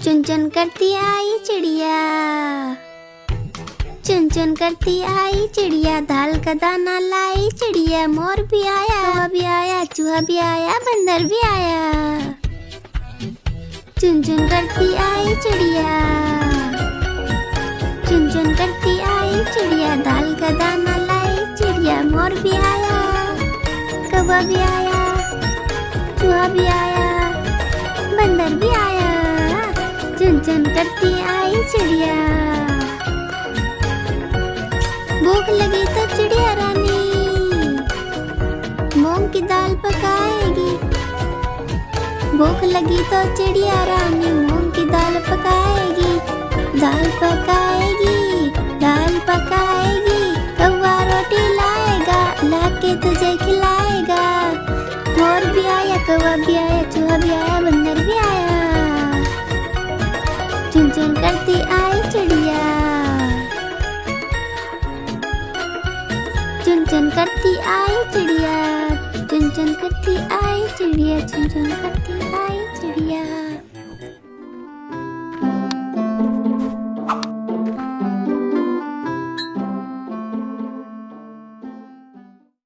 चुन चुन करती आई चिड़िया, चुन चुन करती आई चिड़िया, दाल का दाना लाई चिड़िया। मोर भी आया, कौवा भी आया, चूहा भी आया, बंदर भी आया। चुन चुन करती आई चिड़िया, चुन चुन करती आई चिड़िया, दाल का दाना लाई चिड़िया। मोर भी आया, कौवा भी आया, चूहा भी आया, बंदर भी आया। चुन चुन करती आई चिड़िया। भूख लगी तो चिड़िया रानी मूंग की दाल पकाएगी। भूख लगी तो चिड़िया रानी मूंग की दाल पकाएगी। दाल पकाएगी, दाल पकाएगी। कौवा रोटी लाएगा, लाके तुझे खिलाएगा। मोर भी आया, कौवा भी आया, चूहा भी आया, बंदर भी आया। चुन चुन करती आई चिड़िया, चुन चुन करती आई चिड़िया, चुन चुन करती आई चिड़िया, चुन चुन करती आई चिड़िया।